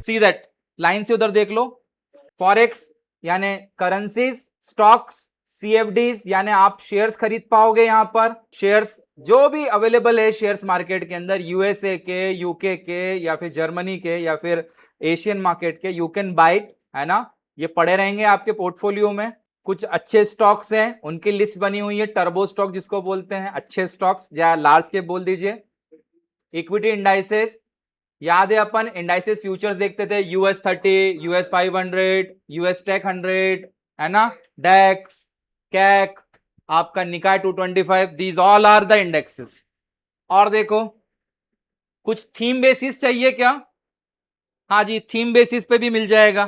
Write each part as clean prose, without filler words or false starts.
See that, line से उधर देख लो। फॉरेक्स यानी करेंसीज, स्टॉक्स, सीएफडीज यानी आप शेयर्स खरीद पाओगे यहां पर। शेयर्स जो भी अवेलेबल है शेयर्स मार्केट के अंदर, यूएसए के, यूके के, या फिर जर्मनी के, या फिर एशियन मार्केट के, यू कैन बाय इट, है ना। ये पड़े रहेंगे आपके पोर्टफोलियो में। कुछ अच्छे स्टॉक्स हैं, उनकी लिस्ट बनी हुई है, टर्बो स्टॉक जिसको बोलते हैं, अच्छे स्टॉक्स या लार्ज के बोल दीजिए। इक्विटी इंडाइसेस, याद है अपन इंडाइसेस फ्यूचर्स देखते थे, US30, US500, US टेक 100, है ना, डेक्स, कैक, आपका निकाय 225, these all are the indexes. और देखो कुछ थीम बेसिस चाहिए क्या? हाँ जी, थीम बेसिस पे भी मिल जाएगा।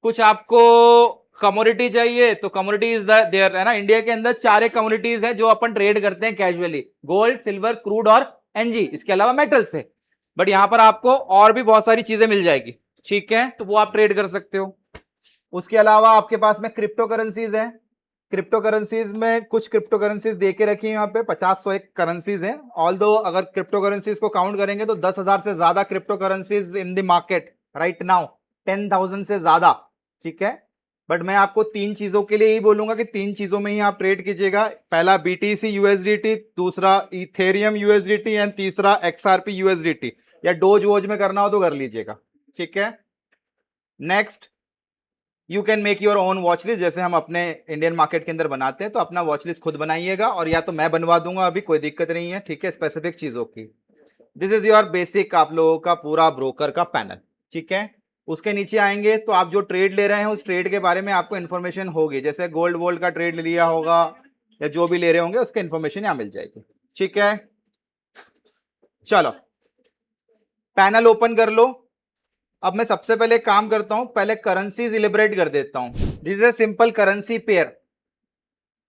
कुछ आपको कमोडिटी चाहिए तो कमोडिटी इज देयर, है ना। इंडिया के अंदर 4 कमोडिटीज है जो अपन ट्रेड करते हैं कैजुअली, गोल्ड, सिल्वर, क्रूड और एनजी, इसके अलावा मेटल्स है। बट यहां पर आपको और भी बहुत सारी चीजें मिल जाएगी, ठीक है, तो वो आप ट्रेड कर सकते हो। उसके अलावा आपके पास में क्रिप्टो करेंसीज है। क्रिप्टो करेंसीज में कुछ क्रिप्टो करेंसीज दे के रखी है यहाँ पे, 50-100 करेंसीज हैं। ऑल्दो अगर क्रिप्टो करेंसीज को काउंट करेंगे तो 10,000 से ज्यादा crypto currencies in the market right now, 10,000 से ज्यादा, ठीक है। बट मैं आपको 3 चीजों के लिए ही बोलूंगा कि 3 चीजों में ही आप ट्रेड कीजिएगा। पहला BTC USDT, दूसरा इथेरियम USDT एंड तीसरा XRP USDT, या डोज वोज में करना हो तो कर लीजिएगा, ठीक है। Next, you can make your own watch list, जैसे हम अपने इंडियन मार्केट के अंदर बनाते हैं, तो अपना वॉच लिस्ट खुद बनाइएगा, और या तो मैं बनवा दूंगा, अभी कोई दिक्कत नहीं है, ठीक है, स्पेसिफिक चीजों की। दिस इज योर बेसिक आप लोगों का पूरा ब्रोकर का पैनल, ठीक है। उसके नीचे आएंगे तो आप जो ट्रेड ले रहे हैं उस ट्रेड के बारे में आपको इन्फॉर्मेशन होगी, जैसे गोल्ड वोल्ड का ट्रेड लिया होगा या जो भी ले रहे होंगे उसके इन्फॉर्मेशन यहां मिल जाएगी, ठीक है। चलो पैनल ओपन कर लो। अब मैं सबसे पहले काम करता हूं, पहले करेंसीज इलिब्रेट कर देता हूं। This is a simple currency pair.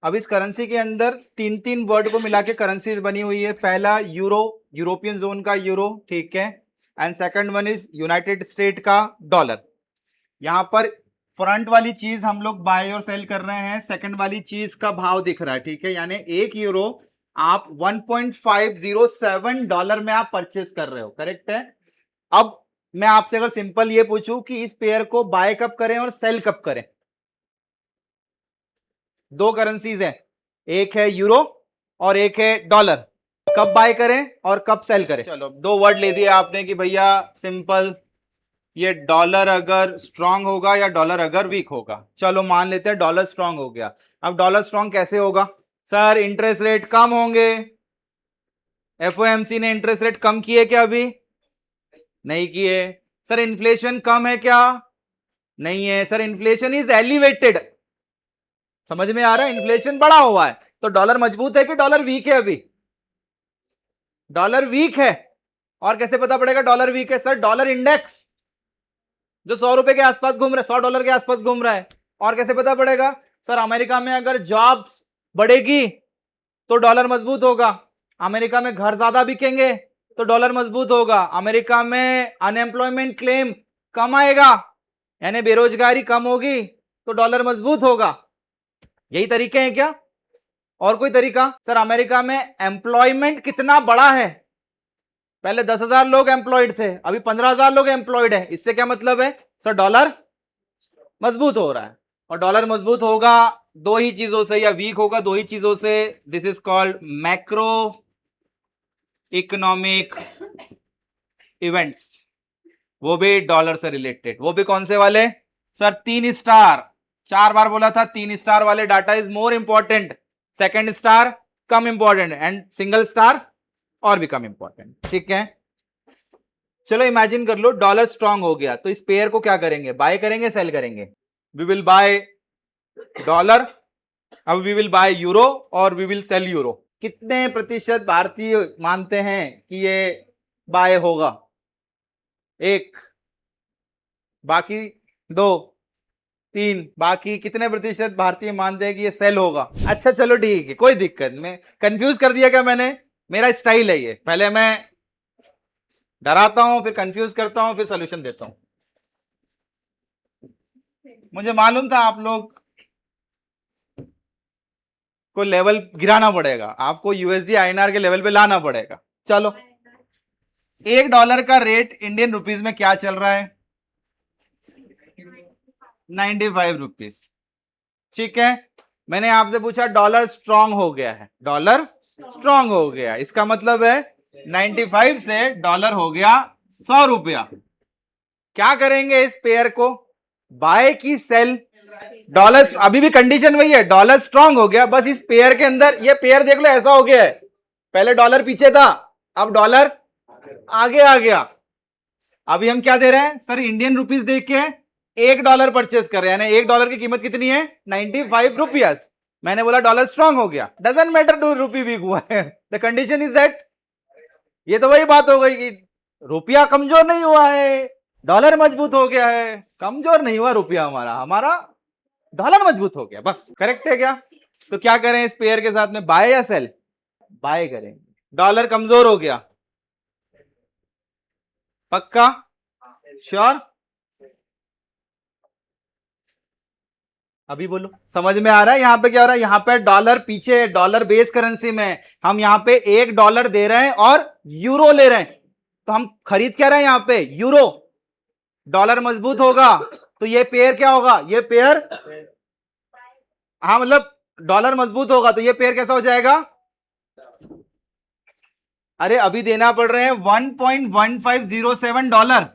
अब इस करेंसी के अंदर 3 वर्ड को मिला के करेंसीज बनी हुई है। पहला यूरो, यूरोपियन जोन का यूरो, ठीक है, and second one is United state का डॉलर। यहां पर फ्रंट वाली चीज हम लोग बाय और सेल कर रहे हैं, सेकंड वाली चीज का भाव दिख रहा है, ठीक है, यानी 1 यूरो आप $1.507 में आप परचेस कर रहे हो, करेक्ट है। अब मैं आपसे अगर सिंपल ये पूछूं कि इस पेयर को बाय कब करें और सेल कब करें। 2 करेंसीज हैं, एक है यूरो और एक है डॉलर, कब बाय करें और कब सेल करें। चलो 2 वर्ड ले दिए आपने कि भैया सिंपल, ये डॉलर अगर स्ट्रांग होगा या डॉलर अगर वीक होगा। चलो मान लेते हैं डॉलर स्ट्रांग हो गया। अब डॉलर स्ट्रांग कैसे होगा? सर इंटरेस्ट रेट कम होंगे। FOMC ने इंटरेस्ट रेट कम किए क्या? अभी नहीं किए। सर इन्फ्लेशन कम है क्या? नहीं है। Sir inflation is elevated. समझ में आ रहा है, इन्फ्लेशन बढ़ा हुआ है, तो डॉलर मजबूत है कि डॉलर वीक है? अभी डॉलर वीक है। और कैसे पता पड़ेगा डॉलर वीक है? सर डॉलर इंडेक्स जो $100 के आसपास घूम रहा है, $100 के आसपास घूम रहा है। और कैसे पता पड़ेगा? सर अमेरिका में अगर जॉब्स बढ़ेगी तो डॉलर मजबूत होगा, अमेरिका में घर ज्यादा बिकेंगे तो डॉलर मजबूत होगा, अमेरिका में अनएम्प्लॉयमेंट क्लेम कम आएगा यानी बेरोजगारी कम होगी तो डॉलर मजबूत होगा। यही तरीके हैं क्या? और कोई तरीका? सर अमेरिका में एम्प्लॉयमेंट कितना बड़ा है, पहले 10,000 लोग एम्प्लॉयड थे, अभी 15,000 लोग एम्प्लॉयड है। इससे क्या मतलब है? सर डॉलर मजबूत हो रहा है। और डॉलर मजबूत होगा 2 ही चीजों से, या वीक होगा 2 ही चीजों से। This is called macro economic events, वो भी डॉलर से रिलेटेड। वो भी कौन से वाले? सर 3 स्टार, 4 बार बोला था, 3 स्टार वाले data is more important, second star come important, and single star और भी कम इंपॉर्टेंट, ठीक है। चलो इमेजिन कर लो डॉलर स्ट्रांग हो गया, तो इस पेयर को क्या करेंगे? बाय करेंगे, सेल करेंगे? वी विल बाय डॉलर, अब वी विल बाय यूरो और वी विल सेल यूरो। कितने प्रतिशत भारतीय मानते हैं कि ये बाय होगा? 1, बाकी 2, 3, बाकी कितने प्रतिशत भारतीय मानते हैं कि ये सेल होगा? अच्छा चलो ठीक है, कोई दिक्कत। मैं कंफ्यूज कर दिया क्या मैंने? मेरा स्टाइल है ये, पहले मैं डराता हूं, फिर कंफ्यूज करता हूं, फिर सॉल्यूशन देता हूं। मुझे मालूम था आप लोग को लेवल गिराना पड़ेगा, आपको USD INR के लेवल पे लाना पड़ेगा। चलो $1 का रेट इंडियन रुपीज में क्या चल रहा है? 95 रुपीज। ठीक है, मैंने आपसे पूछा डॉलर स्ट्रांग हो गया है, डॉलर स्ट्रांग हो गया, इसका मतलब है 95 से डॉलर हो गया 100 रुपया। क्या करेंगे इस पेयर को, बाय की सेल? डॉलर, अभी भी कंडीशन वही है, डॉलर स्ट्रांग हो गया, बस इस पेयर के अंदर, ये पेयर देख लो ऐसा हो गया है, पहले डॉलर पीछे था, अब डॉलर आगे आ गया। अभी हम क्या दे रहे हैं सर, इंडियन रुपीज देख के $1 परचेस कर रहे हैं, यानी $1 की कीमत कितनी है? 95 रुपीस। मैंने बोला डॉलर स्ट्रांग हो गया, doesn't matter to rupee weak हुआ है, द कंडीशन इज दैट। ये तो वही बात हो गई कि रुपया कमजोर नहीं हुआ है, डॉलर मजबूत हो गया है। कमजोर नहीं हुआ रुपया हमारा, हमारा डॉलर मजबूत हो गया, बस। करेक्ट है क्या? तो क्या करें इस पेयर के साथ में, बाय या सेल? बाय करेंगे। डॉलर कमजोर हो गया, पक्का? श्योर? अभी बोलो, समझ में आ रहा है? यहां पे क्या हो रहा है, यहां पे डॉलर पीछे, डॉलर बेस करेंसी में हम यहां पे $1 दे रहे हैं और यूरो ले रहे हैं, तो हम खरीद क्या रहे हैं यहां पे? यूरो। डॉलर मजबूत होगा तो ये पेयर क्या होगा, ये पेयर, हाँ मतलब डॉलर मजबूत होगा तो ये पेयर कैसा हो जाएगा? अरे अभी देना पड़ रहे हैं $1.1507।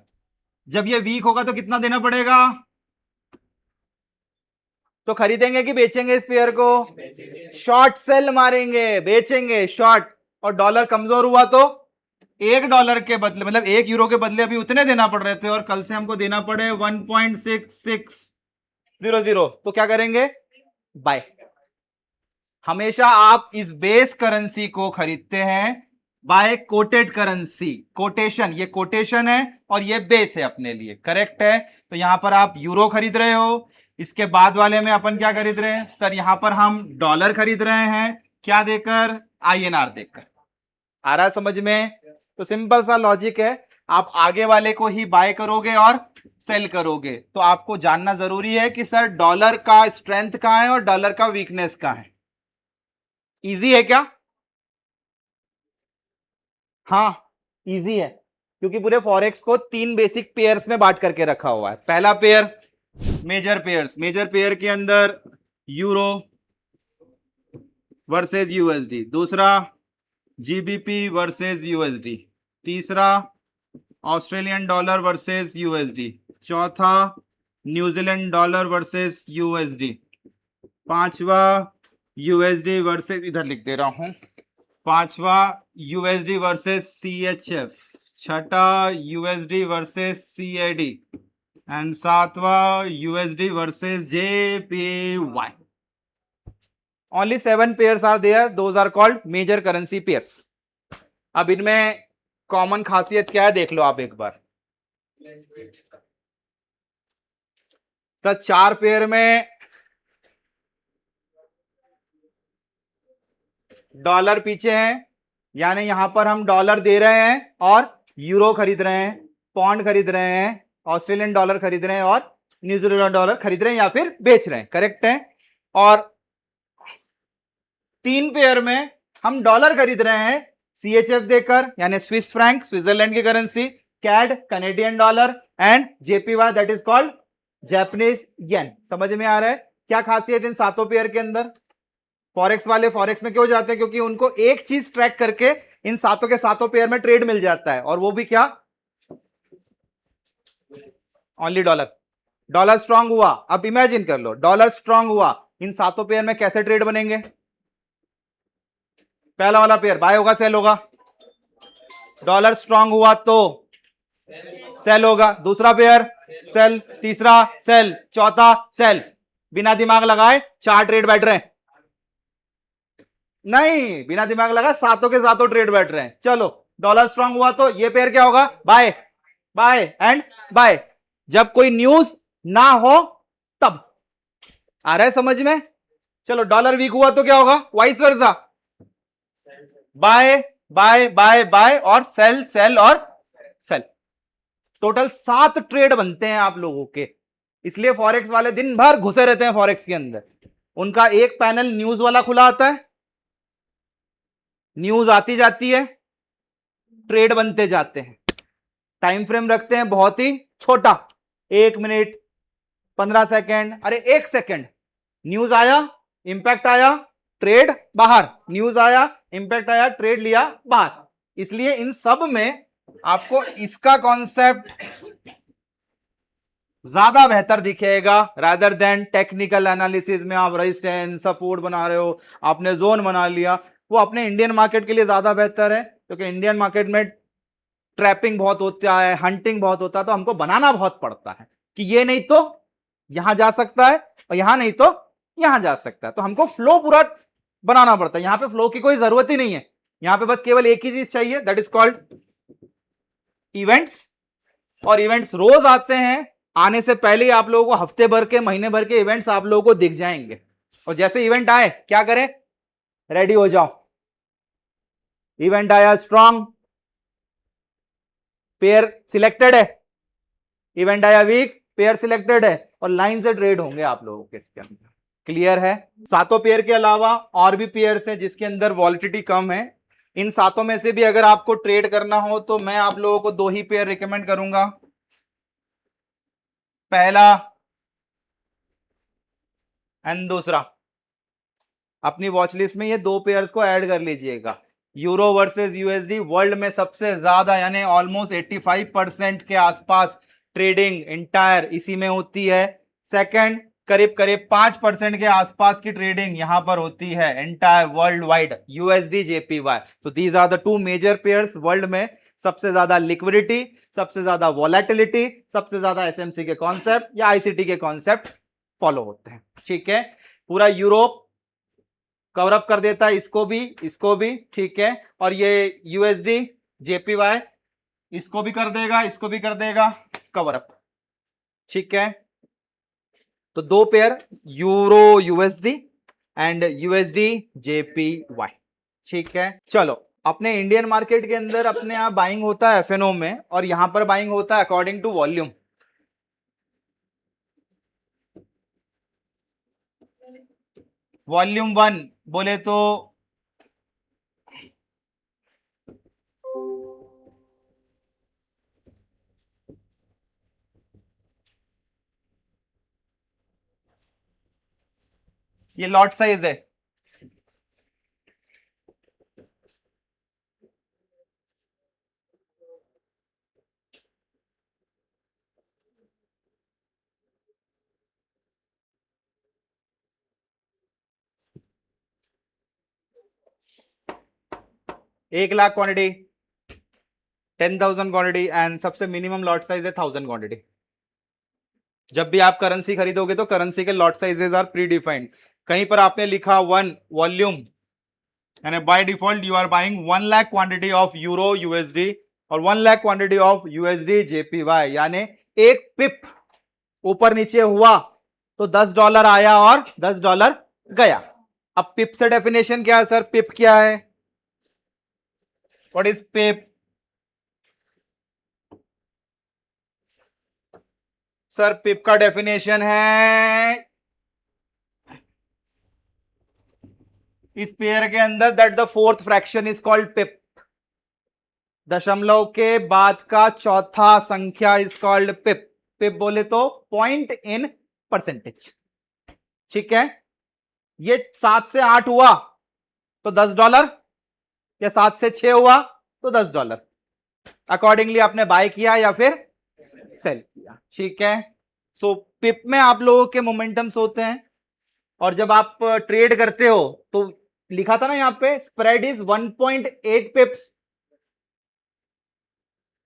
जब ये वीक होगा तो कितना देना पड़ेगा? तो खरीदेंगे कि बेचेंगे इस पेयर को? शॉर्ट सेल मारेंगे, बेचेंगे शॉर्ट। और डॉलर कमजोर हुआ तो $1 के बदले, मतलब €1 के बदले अभी उतने देना पड़ रहे थे और कल से हमको देना पड़े 1.6600, तो क्या करेंगे? बाय। हमेशा आप इस बेस करेंसी को खरीदते हैं बाय कोटेड करेंसी। कोटेशन, ये कोटेशन है और ये बेस है अपने लिए, करेक्ट है? तो यहां पर आप यूरो खरीद रहे हो, इसके बाद वाले में अपन क्या खरीद रहे हैं सर, यहां पर हम डॉलर खरीद रहे हैं, क्या देकर? INR देकर। आ रहा है समझ में? तो सिंपल सा लॉजिक है, आप आगे वाले को ही बाय करोगे और सेल करोगे। तो आपको जानना जरूरी है कि सर डॉलर का स्ट्रेंथ कहां है और डॉलर का वीकनेस कहां है। इजी है क्या? हाँ इजी है, क्योंकि पूरे फॉरेक्स को 3 बेसिक पेयर्स में बांट करके रखा हुआ है। पहला pair major pairs, major pair के अंदर यूरो वर्सेस यूएसडी, दूसरा GBP वर्सेस यूएसडी, तीसरा ऑस्ट्रेलियन डॉलर वर्सेस यूएसडी, चौथा न्यूजीलैंड डॉलर वर्सेस यूएसडी, पांचवा यूएसडी वर्सेस, इधर लिख दे रहा हूं, पांचवा यूएसडी वर्सेस CHF, छठा यूएसडी वर्सेस CAD एंड सातवा USD versus JPY। Only 7 pairs are there, those are called major currency pairs। अब इनमें कॉमन खासियत क्या है देख लो आप एक बार। तो 4 पेयर में डॉलर पीछे हैं, यानी यहां पर हम डॉलर दे रहे हैं और यूरो खरीद रहे हैं, पौंड खरीद रहे हैं, ऑस्ट्रेलियन डॉलर खरीद रहे हैं और न्यूजीलैंड डॉलर खरीद रहे हैं या फिर बेच रहे हैं, करेक्ट है? और 3 पेयर में हम डॉलर खरीद रहे हैं CHF देकर, यानी स्विस फ्रैंक, स्विट्जरलैंड की currency, CAD Canadian dollar and JPY that is called Japanese yen. समझ में आ रहा है क्या खासियत इन 7 पेयर के अंदर? फॉरेक्स वाले फॉरेक्स में क्यों जाते हैं? क्योंकि उनको एक चीज ट्रैक करके इन 7 के 7 पेयर में ट्रेड मिल जाता है, और वो भी क्या? Only dollar. डॉलर स्ट्रांग हुआ, अब इमेजिन कर लो डॉलर स्ट्रांग हुआ, इन 7 पेयर में कैसे ट्रेड बनेंगे? पहला वाला पेयर बाय होगा, सेल होगा? डॉलर स्ट्रांग हुआ तो सेल होगा, दूसरा पेयर सेल, तीसरा सेल, चौथा सेल। बिना दिमाग लगाए 4 ट्रेड बैठ रहे हैं? नहीं, बिना दिमाग लगाए 7 के 7 ट्रेड बैठ रहे हैं। चलो डॉलर स्ट्रांग हुआ तो ये पेयर क्या होगा? Buy, buy and buy. जब कोई न्यूज ना हो तब। आ रहा है समझ में? चलो डॉलर वीक हुआ तो क्या होगा? Vice versa, buy buy buy buy और सेल, सेल और सेल। टोटल 7 ट्रेड बनते हैं आप लोगों के, इसलिए फॉरेक्स वाले दिन भर घुसे रहते हैं फॉरेक्स के अंदर। उनका एक पैनल न्यूज वाला खुला आता है, न्यूज आती जाती है, ट्रेड बनते जाते हैं। टाइम फ्रेम रखते हैं बहुत ही छोटा, 1 मिनट, 15 सेकेंड, अरे 1 सेकेंड, न्यूज आया, इंपैक्ट आया, ट्रेड बाहर, न्यूज आया, इंपैक्ट आया, ट्रेड लिया बाहर। इसलिए इन सब में आपको इसका कॉन्सेप्ट ज्यादा बेहतर दिखेगा रादर देन टेक्निकल एनालिसिस में आप रेजिस्टेंस सपोर्ट बना रहे हो, आपने जोन बना लिया। वो अपने इंडियन मार्केट के लिए ज्यादा बेहतर है, क्योंकि इंडियन मार्केट में ट्रैपिंग बहुत होता है, हंटिंग बहुत होता है, तो हमको बनाना बहुत पड़ता है कि ये नहीं तो यहां जा सकता है और यहां नहीं तो यहां जा सकता है, तो हमको फ्लो पूरा बनाना पड़ता है। यहां पे फ्लो की कोई जरूरत ही नहीं है, यहां पे बस केवल एक ही चीज चाहिए, दैट इज कॉल्ड इवेंट्स। और इवेंट्स रोज आते हैं, आने से पहले ही आप लोगों को हफ्ते भर के, महीने भर के इवेंट्स आप लोगों को दिख जाएंगे। और जैसे इवेंट आए क्या करें, रेडी हो जाओ। इवेंट आया स्ट्रांग, पेयर सिलेक्टेड है, इवेंट आया वीक, पेयर सिलेक्टेड है, और लाइन से ट्रेड होंगे आप लोगों के इसके अंदर। क्लियर है? सातों पेयर के अलावा और भी पेयर्स हैं जिसके अंदर वॉलिटिलिटी कम है। इन सातों में से भी अगर आपको ट्रेड करना हो तो मैं आप लोगों को 2 ही पेयर रिकमेंड करूंगा। पहला एंड दूसरा, अपनी वॉच लिस्ट में ये 2 पेयर्स को ऐड कर लीजिएगा। यूरो वर्सेस यूएसडी वर्ल्ड में सबसे ज्यादा यानी ऑलमोस्ट 85% के आसपास ट्रेडिंग इंटायर इसी में होती है। सेकंड, करीब करीब 5% के आसपास की ट्रेडिंग यहां पर होती है entire world wide, USD JPY. तो these are the 2 major pairs world में। सबसे ज्यादा लिक्विडिटी, सबसे ज्यादा वॉलेटिलिटी, सबसे ज्यादा एसएमसी के कॉन्सेप्ट या आईसीटी के कॉन्सेप्ट फॉलो होते हैं। ठीक है, पूरा यूरोप कवर अप कर देता है, इसको भी ठीक है, और ये यूएसडी जेपीवाई इसको भी कर देगा, इसको भी कर देगा कवर अप। ठीक है, तो 2 pair euro USD and USD JPY. ठीक है, चलो अपने इंडियन मार्केट के अंदर अपने यहाँ बाइंग होता है एफएनओ में, और यहां पर बाइंग होता है अकॉर्डिंग टू वॉल्यूम। वॉल्यूम 1 बोले तो ये लॉट साइज है, एक लाख क्वांटिटी, 10,000 क्वांटिटी, एंड सबसे मिनिमम लॉट साइज है 1000 क्वांटिटी। जब भी आप करेंसी खरीदोगे तो करेंसी के lot sizes are predefined. कहीं पर आपने लिखा 1 वॉल्यूम, यानी by default you are buying 1 lakh quantity of euro USD और 1 lakh quantity of USD JPY, यानी एक पिप ऊपर नीचे हुआ तो $10 आया और $10 गया। अब पिप से डेफिनेशन क्या है सर? पिप क्या है? What is pip? Sir pip का डेफिनेशन है इस पेयर के अंदर that the 4th fraction is called pip. दशमलव के बाद का चौथा संख्या इज कॉल्ड पिप। पिप बोले तो पॉइंट इन परसेंटेज। ठीक है, ये 7 से 8 हुआ तो $10, या 7 से 6 हुआ तो $10। अकॉर्डिंगली आपने बाय किया या फिर सेल किया। ठीक है, सो पिप में आप लोगों के मोमेंटम्स होते हैं, और जब आप ट्रेड करते हो तो लिखा था ना यहां पे स्प्रेड इज 1.8 पिप्स।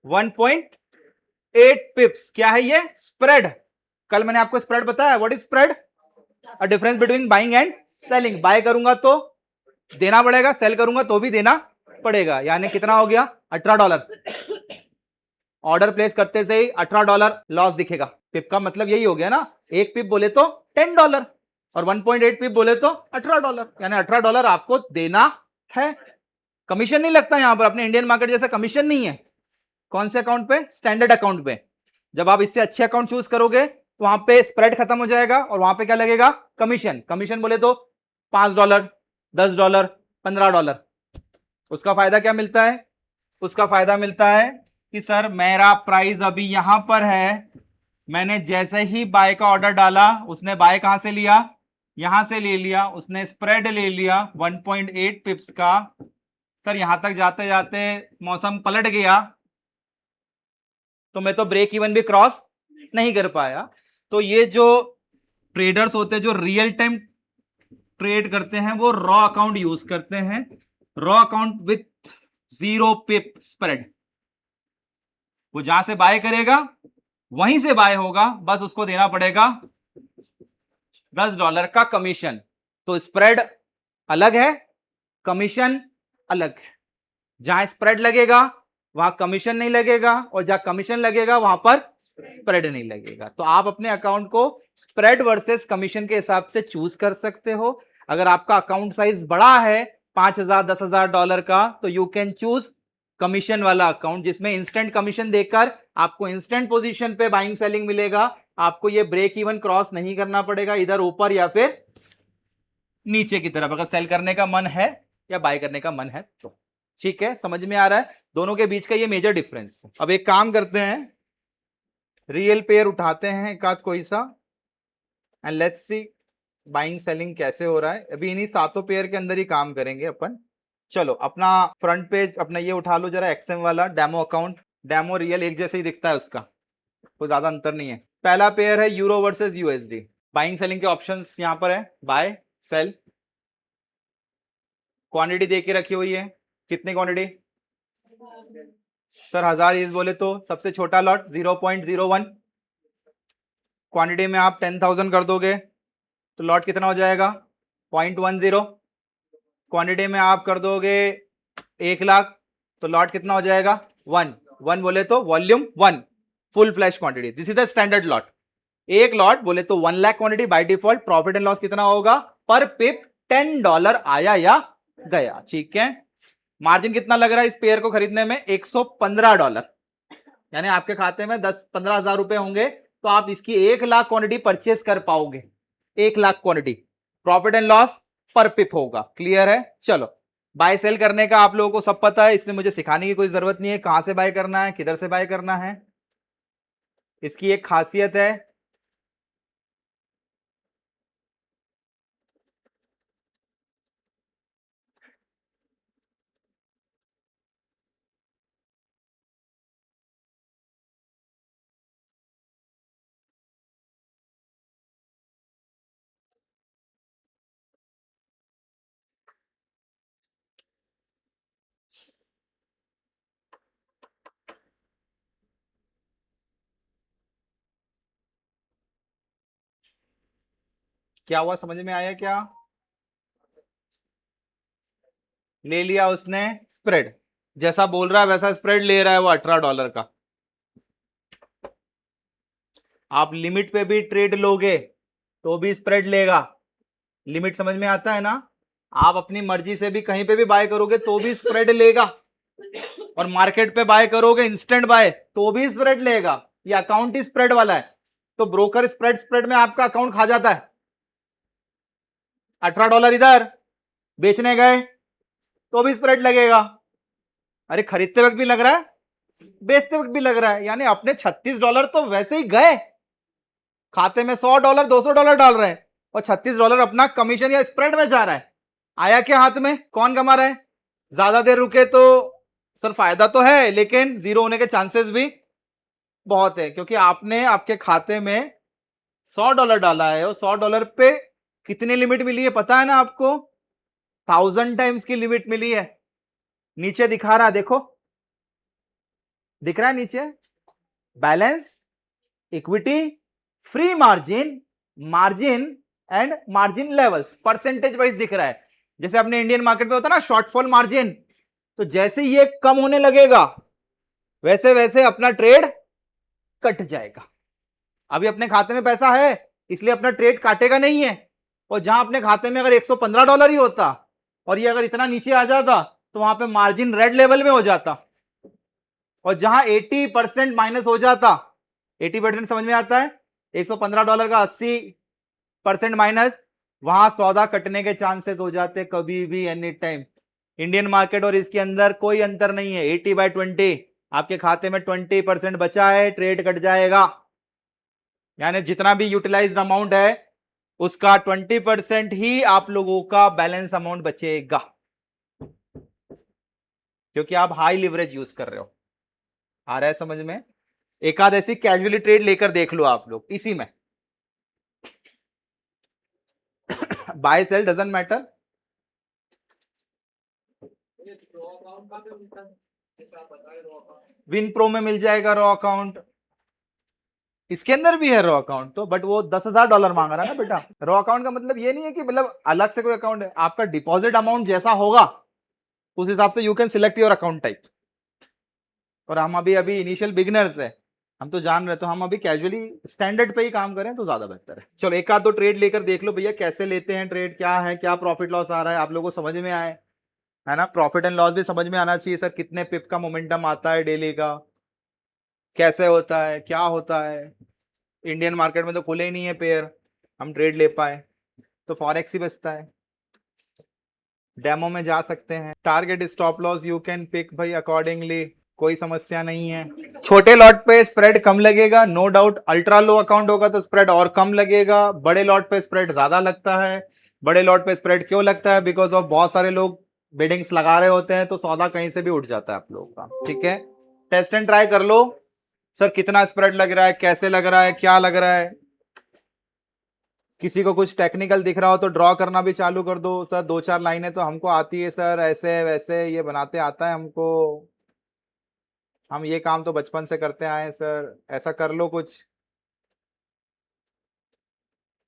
1.8 पिप्स क्या है ये? स्प्रेड। कल मैंने आपको स्प्रेड बताया। What is spread? A difference between buying and selling. Buy करूंगा तो देना पड़ेगा, सेल करूंगा तो भी देना पड़ेगा, यानी कितना हो गया? $18। ऑर्डर प्लेस करते से ही $18 लॉस दिखेगा। पिप का मतलब यही हो गया ना, एक पिप बोले तो $10 और 1.8 पिप बोले तो $18, यानी $18 आपको देना है। कमीशन नहीं लगता यहां पर, अपने इंडियन मार्केट जैसा कमीशन नहीं है। कौन से अकाउंट पे? स्टैंडर्ड अकाउंट पे। जब आप इससे अच्छे अकाउंट चूज करोगे तो वहां पे स्प्रेड खत्म हो जाएगा, और वहां पे क्या लगेगा? कमीशन। कमीशन बोले तो $5, $10, $15। उसका फायदा क्या मिलता है? उसका फायदा मिलता है कि सर मेरा प्राइस अभी यहां पर है, मैंने जैसे ही बाय का ऑर्डर डाला, उसने बाय कहां से लिया, यहां से ले लिया, उसने स्प्रेड ले लिया 1.8 पिप्स का। सर यहां तक जाते जाते मौसम पलट गया तो मैं तो ब्रेक इवन भी क्रॉस नहीं कर पाया। तो ये जो ट्रेडर्स होते हैं जो रियल टाइम ट्रेड करते हैं वो रॉ अकाउंट यूज करते हैं, raw account with 0 pip spread. वो जहां से बाय करेगा वहीं से बाय होगा, बस उसको देना पड़ेगा $10 का कमीशन। तो स्प्रेड अलग है, कमीशन अलग है। जहां स्प्रेड लगेगा वहां कमीशन नहीं लगेगा, और जहां कमीशन लगेगा वहां पर स्प्रेड नहीं लगेगा। तो आप अपने अकाउंट को स्प्रेड वर्सेस कमीशन के हिसाब से चूज कर सकते हो। अगर आपका अकाउंट साइज बड़ा है $5,000 $10,000 का, तो यू कैन चूज कमीशन वाला अकाउंट, जिसमें इंस्टेंट कमीशन देकर आपको इंस्टेंट पोजीशन पे बाइंग सेलिंग मिलेगा। आपको ये ब्रेक इवन क्रॉस नहीं करना पड़ेगा, इधर ऊपर या फिर नीचे की तरफ, अगर सेल करने का मन है या बाय करने का मन है तो। ठीक है, समझ में आ रहा है दोनों के बीच का ये मेजर डिफरेंस। अब एक काम करते हैं, रियल पेयर उठाते हैं एक आध कोई सा, and let's see buying selling कैसे हो रहा है। अभी इन्हीं 7 पेयर के अंदर ही काम करेंगे अपन। चलो अपना फ्रंट पेज अपना ये उठा लो जरा, एक्सएम वाला डेमो अकाउंट। डेमो रियल एक जैसे ही दिखता है, उसका कोई ज्यादा अंतर नहीं है। पहला पेयर है euro versus USD. Buying selling के ऑप्शंस यहां पर है, बाय सेल। क्वांटिटी दे के रखी हुई है, कितनी क्वांटिटी सर 1000 इज बोले तो सबसे छोटा लॉट 0.01। क्वांटिटी में आप 10,000 कर दोगे तो लॉट कितना हो जाएगा 0.10। क्वांटिटी में आप कर दोगे 1 लाख तो लॉट कितना हो जाएगा 1 बोले तो volume 1 full flash quantity. This is the standard lot. एक लॉट बोले तो 1 lakh quantity. By default profit and loss कितना होगा पर पिप $10 आया या गया। ठीक है, मार्जिन कितना लग रहा है इस पेयर को खरीदने में $115, यानी आपके खाते में 10-15 हजार रुपए होंगे तो आप इसकी 1 लाख क्वांटिटी परचेस कर पाओगे। 1 lakh quantity, profit and loss पर पिप होगा। क्लियर है? चलो बाय सेल करने का आप लोगों को सब पता है, इसमें मुझे सिखाने की कोई जरूरत नहीं है कहां से बाय करना है, किधर से बाय करना है। इसकी एक खासियत है, क्या हुआ समझ में आया क्या? ले लिया उसने स्प्रेड, जैसा बोल रहा है वैसा स्प्रेड ले रहा है वो $18 का। आप लिमिट पे भी ट्रेड लोगे तो भी स्प्रेड लेगा। लिमिट समझ में आता है ना? आप अपनी मर्जी से भी कहीं पे भी बाय करोगे तो भी स्प्रेड लेगा, और मार्केट पे बाय करोगे इंस्टेंट बाय तो भी स्प्रेड लेगा। ये अकाउंट ही स्प्रेड वाला है, तो ब्रोकर स्प्रेड में आपका अकाउंट खा जाता है। $18 इधर बेचने गए तो भी स्प्रेड लगेगा। अरे खरीदते वक्त भी लग रहा है, बेचते वक्त भी लग रहा है, यानी अपने $36 तो वैसे ही गए। खाते में $100 $200 डाल रहे हैं और $36 अपना कमीशन या स्प्रेड में जा रहा है। आया क्या हाथ में? कौन कमा रहा है? ज्यादा देर रुके तो सर फायदा तो है, लेकिन जीरो होने के चांसेस भी बहुत है, क्योंकि आपने आपके खाते में $100 डाला है और $100 पे कितनी लिमिट मिली है पता है ना आपको? 1000 टाइम्स की लिमिट मिली है। नीचे दिखा रहा, देखो दिख रहा है नीचे, balance, equity, free margin, margin and margin levels, percentage wise दिख रहा है। जैसे अपने इंडियन मार्केट में होता है ना शॉर्टफॉल मार्जिन, तो जैसे ये कम होने लगेगा वैसे वैसे अपना ट्रेड कट जाएगा। अभी अपने खाते में पैसा है इसलिए अपना ट्रेड काटेगा नहीं है, और जहां अपने खाते में अगर $115 ही होता और ये अगर इतना नीचे आ जाता तो वहां पे मार्जिन रेड लेवल में हो जाता, और जहां 80% माइनस हो जाता, 80% समझ में आता है, $115 का 80% माइनस, वहां सौदा कटने के चांसेस हो जाते कभी भी, एनी टाइम। इंडियन मार्केट और इसके अंदर कोई अंतर नहीं है, 80/20 आपके खाते में 20% बचा है, ट्रेड कट जाएगा, यानी जितना भी यूटिलाइज्ड अमाउंट है उसका 20% ही आप लोगों का बैलेंस अमाउंट बचेगा, क्योंकि आप हाई लिवरेज यूज कर रहे हो। आ रहा है समझ में? एक आध ऐसी कैजुअली ट्रेड लेकर देख लो आप लोग इसी में। Buy sell doesn't matter. Win pro में मिल जाएगा रॉ अकाउंट, इसके अंदर भी है रॉ अकाउंट तो, बट वो $10,000 मांग रहा है ना बेटा। रॉ अकाउंट का मतलब ये नहीं है कि मतलब अलग से कोई अकाउंट है, आपका डिपॉजिट अमाउंट जैसा होगा उस हिसाब से you can select your account type. और हम अभी इनिशियल बिगिनर्स है, हम तो जान रहे, तो हम अभी कैजुअली स्टैंडर्ड पे ही काम करें तो ज्यादा बेहतर है। चलो एक आध दो ट्रेड लेकर देख लो भैया, कैसे लेते हैं ट्रेड, क्या है, क्या प्रॉफिट लॉस आ रहा है, आप लोगों को समझ में आए, है ना। प्रॉफिट एंड लॉस भी समझ में आना चाहिए सर, कितने पिप का मोमेंटम आता है डेली का, कैसे होता है, क्या होता है। इंडियन मार्केट में तो खुले ही नहीं है पेयर, हम ट्रेड ले पाए, तो फॉरेक्स ही बचता है। डेमो में जा सकते हैं, target stop loss you can pick भाई अकॉर्डिंगली, कोई समस्या नहीं है। छोटे लॉट पे स्प्रेड कम लगेगा, no doubt. Ultra low account होगा तो स्प्रेड और कम लगेगा, बड़े लॉट पे स्प्रेड ज्यादा लगता है। बड़े लॉट पे स्प्रेड क्यों लगता है? बिकॉज ऑफ बहुत सारे लोग बिडिंग्स लगा रहे होते हैं, तो सौदा कहीं से भी उठ जाता है आप लोगों का। ठीक है, टेस्ट एंड ट्राई कर लो सर, कितना स्प्रेड लग रहा है, कैसे लग रहा है, क्या लग रहा है। किसी को कुछ टेक्निकल दिख रहा हो तो ड्रॉ करना भी चालू कर दो सर, 2-4 लाइनें तो हमको आती है सर, ऐसे वैसे ये बनाते आता है हमको, हम ये काम तो बचपन से करते आए हैं सर, ऐसा कर लो कुछ।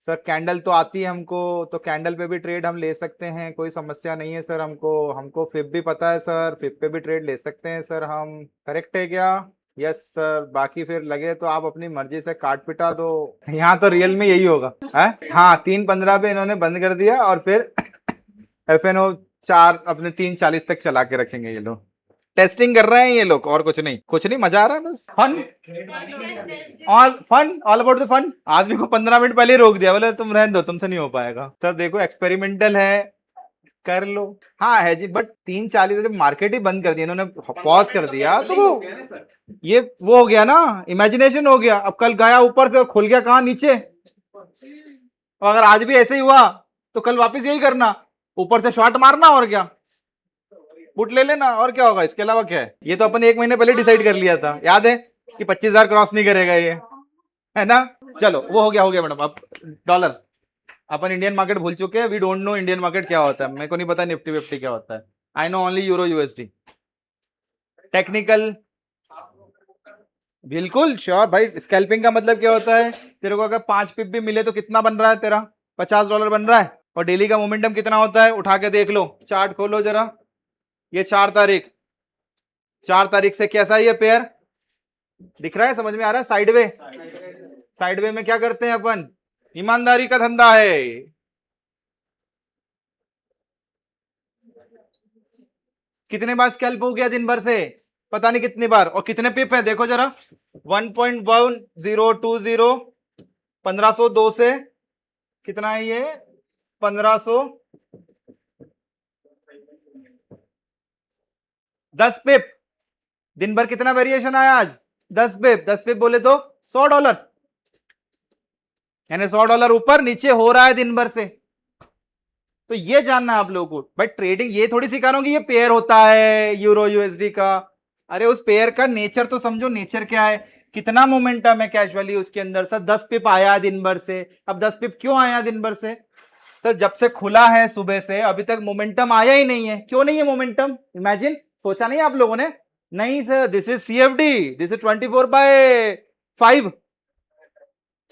सर कैंडल तो आती है हमको, तो कैंडल पे भी ट्रेड हम ले सकते हैं, कोई समस्या नहीं है सर। हमको फिब भी पता है सर, फिब पे भी ट्रेड ले सकते हैं सर हम। करेक्ट है क्या? Yes sir. बाकी फिर लगे तो आप अपनी मर्जी से काट पिटा दो। यहाँ तो रियल में यही होगा है? हाँ, 3:15 पे इन्होंने बंद कर दिया और फिर FNO 4 अपने 3:40 तक चला के रखेंगे ये लोग। टेस्टिंग कर रहे हैं ये लोग, और कुछ नहीं, मजा आ रहा है बस। Fun all about the fun. आदमी को 15 मिनट पहले रोक दिया, बोले तुम रहने दो, तुमसे नहीं हो पाएगा सर। देखो एक्सपेरिमेंटल है, कर लो। हाँ है जी, बट 3:40 जब मार्केट ही बंद कर दिया इन्होंने, पॉज कर दिया, तो वो हो गया ना, इमेजिनेशन हो गया। अब कल गया ऊपर से खुल गया कहाँ? नीचे। और अगर आज भी ऐसे ही हुआ तो कल वापस यही करना, ऊपर से शॉर्ट मारना, और क्या, पुट ले लेना, और क्या होगा, इसके अलावा क्या है। ये तो अपन 1 महीने पहले डिसाइड कर लिया था, याद है कि 25,000 क्रॉस नहीं करेगा ये, है ना। चलो वो हो गया मैडम। अब डॉलर, अपन इंडियन मार्केट भूल चुके हैं, we don't know Indian market क्या होता है, मेरे को नहीं पता निफ्टी विफ्टी क्या होता है। I know only euro USD। Technical, बिल्कुल श्योर भाई। स्कैल्पिंग का मतलब क्या होता है? तेरे को अगर 5 पिप भी मिले तो कितना बन रहा है तेरा? $50 बन रहा है। और डेली का मोमेंटम कितना होता है? उठा के देख लो, चार्ट खोलो जरा, ये 4 तारीख, 4 तारीख से कैसा है ये पेयर दिख रहा है? समझ में आ रहा है? साइडवे में क्या करते हैं अपन? ईमानदारी का धंधा है। कितने बार स्कैल्प हो गया दिन भर से? पता नहीं कितनी बार। और कितने पिप है देखो जरा, 1.1020, 1502 से कितना है ये? 1500, 10 पिप। दिन भर कितना वेरिएशन आया आज? 10 पिप। 10 पिप बोले तो $100, यानी $100 ऊपर नीचे हो रहा है दिन भर से। तो ये जानना है आप लोगों को भाई। ट्रेडिंग ये थोड़ी सिखा रहा हूं कि ये पेयर होता है यूरो USD का। अरे उस पेयर का नेचर तो समझो, नेचर क्या है, कितना मोमेंटम है कैजुअली उसके अंदर। सर 10 पिप आया दिन भर से। अब 10 पिप क्यों आया दिन भर से? सर जब से खुला है सुबह से अभी तक मोमेंटम आया ही नहीं है। क्यों नहीं है मोमेंटम? इमेजिन, सोचा नहीं आप लोगों ने? नहीं sir, this is CFD, this is 24/5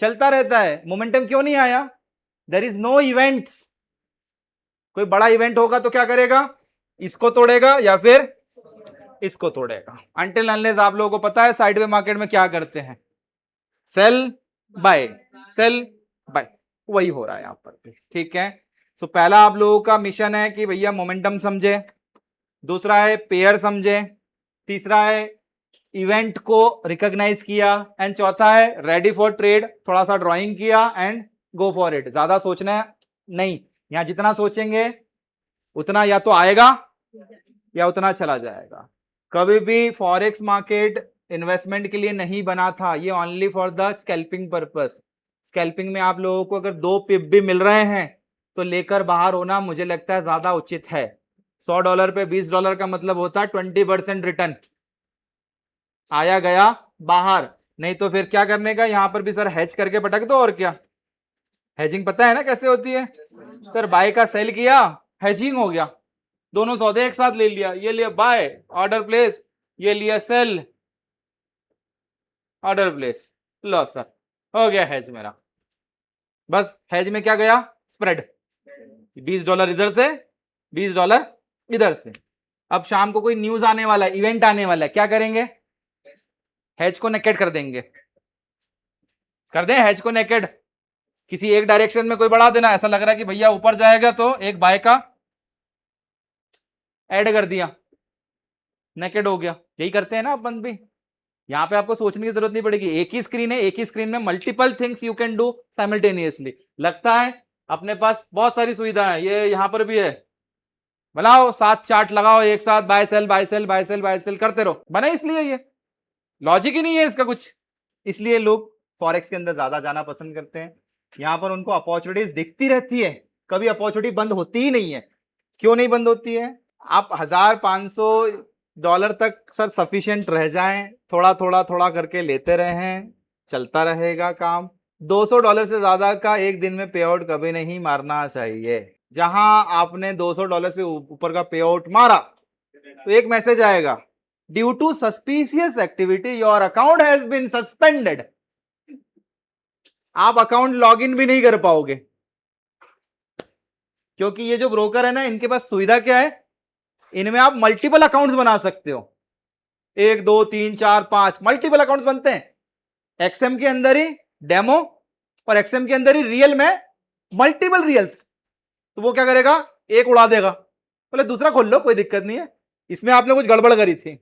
चलता रहता है। मोमेंटम क्यों नहीं आया? There is no events. कोई बड़ा इवेंट होगा तो क्या करेगा? इसको तोड़ेगा या फिर इसको तोड़ेगा। अनटिल अनलेस आप लोगों को पता है साइडवे मार्केट में क्या करते हैं, सेल बाय, सेल बाय, वही हो रहा है यहां पर। ठीक है, सो पहला आप लोगों का मिशन है कि भैया मोमेंटम समझे, दूसरा है पेयर समझे, तीसरा है इवेंट को रिकॉग्नाइज किया, एंड चौथा है रेडी फॉर ट्रेड, थोड़ा सा ड्राइंग किया एंड गो फॉर इट। ज्यादा सोचना नहीं, यहां जितना सोचेंगे उतना या तो आएगा या उतना चला जाएगा। कभी भी फॉरेक्स मार्केट इन्वेस्टमेंट के लिए नहीं बना था, ये only for the scalping purpose. Scalping में आप लोगों को अगर 2 पिप भी मिल रहे हैं तो लेकर बाहर होना मुझे लगता है ज्यादा उचित है। $100 पे $20 का मतलब होता है 20% रिटर्न, आया गया बाहर। नहीं तो फिर क्या करने का, यहां पर भी सर हेज करके पटक दो, और क्या। हेजिंग पता है ना कैसे होती है सर, बाय का सेल किया, हेजिंग हो गया, दोनों सौदे एक साथ ले लिया, ये लिया बाय ऑर्डर प्लेस, ये लिया सेल ऑर्डर प्लेस, लो सर हो गया हेज मेरा। बस हेज में क्या गया, स्प्रेड, $20 इधर से, $20 इधर से। अब शाम को कोई न्यूज आने वाला है, इवेंट आने वाला है, क्या करेंगे, हेज को नेकेड कर देंगे, कर दें हेज को नेकेड। किसी एक डायरेक्शन में कोई बढ़ा देना, ऐसा लग रहा है कि भैया ऊपर जाएगा तो एक बाय का ऐड कर दिया, नेकेड हो गया। यही करते हैं ना अपन भी। यहां पे आपको सोचने की जरूरत नहीं पड़ेगी, एक ही स्क्रीन है, एक ही स्क्रीन में multiple things you can do simultaneously. लगता है अपने पास बहुत सारी सुविधाएं, ये यहां पर भी है, बनाओ 7 चार्ट लगाओ एक साथ, buy sell buy sell buy sell buy sell करते रहो, बने इसलिए, ये लॉजिक ही नहीं है इसका कुछ। इसलिए लोग फॉरेक्स के अंदर ज्यादा जाना पसंद करते हैं, यहां पर उनको अपॉर्चुनिटीज दिखती रहती है, कभी अपॉर्चुनिटी बंद होती ही नहीं है। क्यों नहीं बंद होती है, आप $1500 तक सर सफिशिएंट रह जाएं, थोड़ा थोड़ा थोड़ा करके लेते रहें, चलता रहेगा काम। $200 से ज्यादा का एक दिन में पे आउट कभी नहीं मारना चाहिए। जहां आपने $200 से ऊपर का पे आउट मारा तो एक मैसेज आएगा, due to suspicious activity your account has been suspended. आप अकाउंट लॉगिन भी नहीं कर पाओगे, क्योंकि ये जो ब्रोकर है ना, इनके पास सुविधा क्या है, इनमें आप मल्टीपल अकाउंट्स बना सकते हो, 1 2 3 4 5 मल्टीपल अकाउंट्स बनते हैं। एक्सएम के अंदर ही डेमो और एक्सएम के अंदर ही रियल में मल्टीपल रियल्स। तो वो क्या करेगा, एक उड़ा देगा, बोले दूसरा खोल लो, कोई दिक्कत नहीं है, इसमें आपने कुछ गड़बड़ करी थी।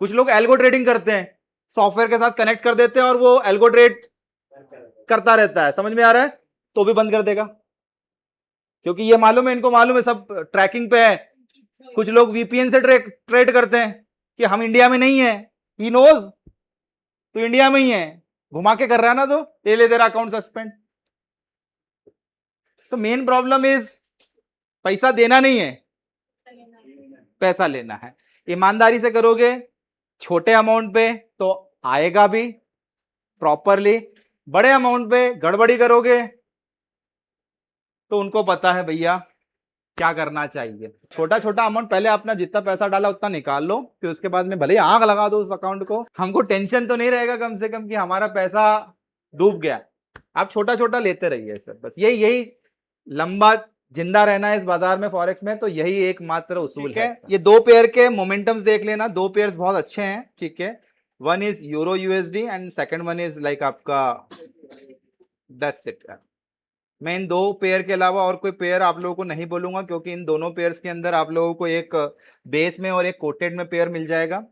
कुछ लोग एल्गो ट्रेडिंग करते हैं, सॉफ्टवेयर के साथ कनेक्ट कर देते हैं और वो एल्गो ट्रेड करता रहता है, समझ में आ रहा है, तो भी बंद कर देगा, क्योंकि ये मालूम है, इनको मालूम है, सब ट्रैकिंग पे है। कुछ लोग वीपीएन से ट्रेड करते हैं कि हम इंडिया में नहीं है, ही नोज तो इंडिया में ही है, घुमा के कर रहा है ना, तो ये ले तेरा अकाउंट सस्पेंड। तो मेन प्रॉब्लम इज पैसा देना नहीं है, पैसा लेना है। ईमानदारी से करोगे छोटे अमाउंट पे तो आएगा भी प्रॉपरली, बड़े अमाउंट पे गड़बड़ी करोगे तो उनको पता है भैया क्या करना चाहिए। छोटा छोटा अमाउंट पहले अपना जितना पैसा डाला उतना निकाल लो, फिर उसके बाद में भले ही आग लगा दो उस अकाउंट को, हमको टेंशन तो नहीं रहेगा कम से कम कि हमारा पैसा डूब गया। आप छोटा छोटा लेते रहिए सर, बस यही लंबा जिंदा रहना है इस बाजार में, फॉरेक्स में, तो यही एकमात्र उसूल है। ये 2 पेयर के मोमेंटम्स देख लेना, 2 पेयर्स बहुत अच्छे हैं, ठीक है। One is euro USD and second one is like आपका, दैट्स इट। मैं इन 2 पेयर के अलावा और कोई पेयर आप लोगों को नहीं बोलूंगा, क्योंकि इन दोनों पेयर्स के अंदर आप लोगों को एक बेस में और एक कोटेड में पेयर मिल जाएगा।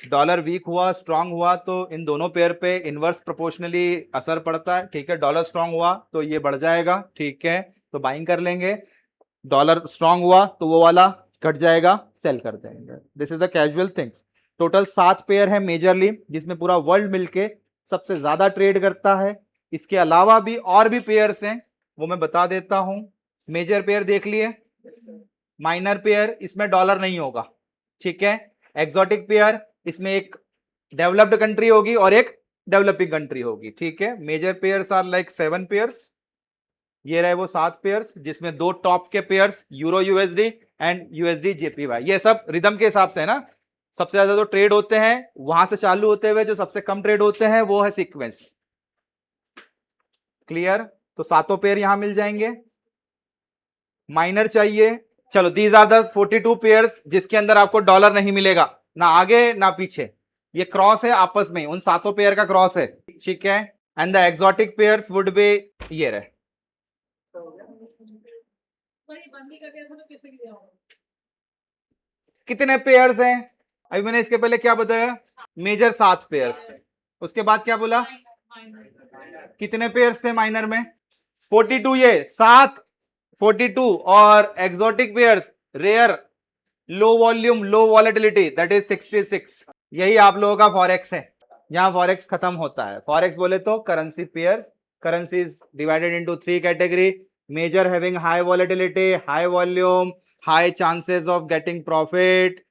डॉलर वीक हुआ स्ट्रांग हुआ तो इन दोनों पेयर पे इनवर्स प्रोपोर्शनली असर पड़ता है, ठीक है। डॉलर स्ट्रांग हुआ तो ये बढ़ जाएगा, ठीक है, तो बाइंग कर लेंगे। डॉलर स्ट्रांग हुआ तो वो वाला घट जाएगा, सेल कर देंगे। This is the casual things. Total 7 pair है मेजरली, जिसमें पूरा वर्ल्ड मिलके सबसे ज्यादा ट्रेड करता है। इसके अलावा भी और भी पेयर्स हैं, वो मैं बता देता हूं। मेजर पेयर देख लिए, माइनर पेयर इसमें डॉलर नहीं होगा, ठीक है। एक्सोटिक पेयर इसमें एक डेवलप्ड कंट्री होगी और एक डेवलपिंग कंट्री होगी, ठीक है। Major pairs are like 7 pairs, ये रहे वो 7 पेयर्स, जिसमें 2 टॉप के pairs euro USD and USD JPY. ये सब रिदम के हिसाब से है ना, सबसे ज्यादा जो ट्रेड होते हैं वहां से चालू होते हुए जो सबसे कम ट्रेड होते हैं वो है सीक्वेंस। क्लियर, तो 7 पेयर यहां मिल जाएंगे। माइनर चाहिए, चलो दीज आर द 42 पेयर्स जिसके अंदर आपको डॉलर नहीं मिलेगा, ना आगे ना पीछे, ये क्रॉस है आपस में, उन 7 पेयर का क्रॉस है, ठीक है। And the exotic pairs would be, ये रहे। कितने पेयर्स हैं, अभी मैंने इसके पहले क्या बताया, मेजर 7 पेयर्स, उसके बाद क्या बोला, कितने पेयर्स थे माइनर में, 42, ये 7 42, और exotic pairs rare low volume low volatility, that is 66। यही आप लोगों का फॉरेक्स है। यहां फॉरेक्स खत्म होता है। फॉरेक्स बोले तो currency pairs, currency is divided into 3 category, major having high volatility, high volume, high chances of getting profit.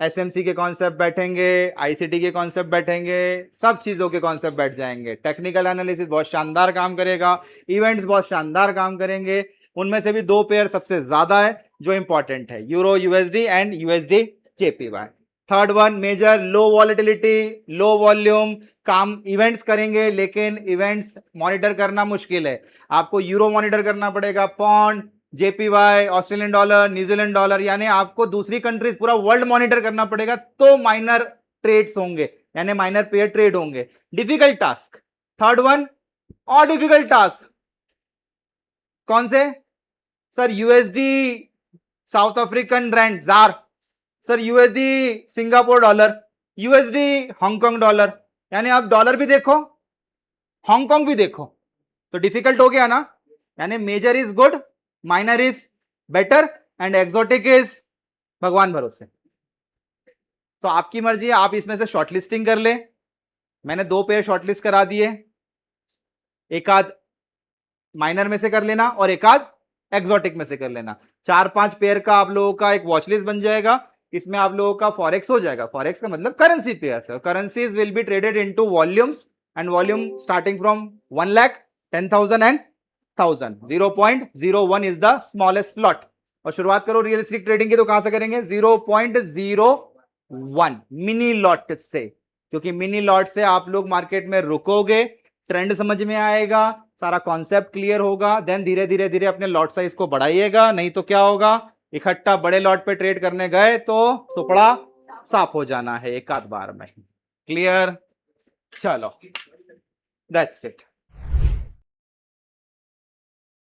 SMC के कॉन्सेप्ट बैठेंगे, आईसीटी के कॉन्सेप्ट बैठेंगे, सब चीजों के कॉन्सेप्ट बैठ जाएंगे। टेक्निकल एनालिसिस बहुत शानदार काम करेगा, इवेंट्स बहुत शानदार काम करेंगे। उनमें से भी 2 पेयर सबसे ज्यादा है जो इंपॉर्टेंट है, euro USD and USD JPY. Third one major low volatility, low volume, काम इवेंट्स करेंगे लेकिन इवेंट्स मॉनिटर करना मुश्किल है। आपको यूरो मॉनिटर करना पड़ेगा, pond, JPY, Australian dollar, New Zealand dollar, यानी आपको दूसरी कंट्रीज पूरा वर्ल्ड मॉनिटर करना पड़ेगा, तो माइनर ट्रेड्स होंगे, यानी माइनर पेयर ट्रेड होंगे। Difficult task. थर्ड वन और डिफिकल्ट टास्क कौन से sir? USD South African rand जार, sir USD Singapore dollar, USD Hong Kong dollar, यानी आप डॉलर भी देखो हांगकांग भी देखो, तो डिफिकल्ट हो गया ना। यानी major is good, minor is better and exotic is भगवान भरोसे। तो आपकी मर्जी है, आप इसमें से शॉर्टलिस्टिंग कर ले। मैंने 2 पेयर शॉर्टलिस्ट करा दिए, एक आध माइनर में से कर लेना और एक आध एक्सोटिक में से कर लेना। 4-5 पेयर का आप लोगों का एक वॉचलिस्ट बन जाएगा। इसमें आप लोगों का फॉरेक्स हो जाएगा। फॉरेक्स का मतलब करेंसी पेयर्स है। Currencies will be traded into volumes and volume starting from 1 lakh, 10,000 and 1000। 0.01 is the smallest lot. और शुरुआत करो रियलिस्टिक ट्रेडिंग की तो कहां से करेंगे? 0.01 मिनी लॉट से, क्योंकि मिनी लॉट से आप लोग मार्केट में रुकोगे, ट्रेंड समझ में आएगा, सारा कॉन्सेप्ट क्लियर होगा, देन धीरे धीरे धीरे अपने लॉट साइज को बढ़ाइएगा। नहीं तो क्या होगा, इकट्ठा बड़े लॉट पे ट्रेड करने गए तो सुपड़ा साफ हो जाना है एक आध बार में। क्लियर? चलो दैट्स इट।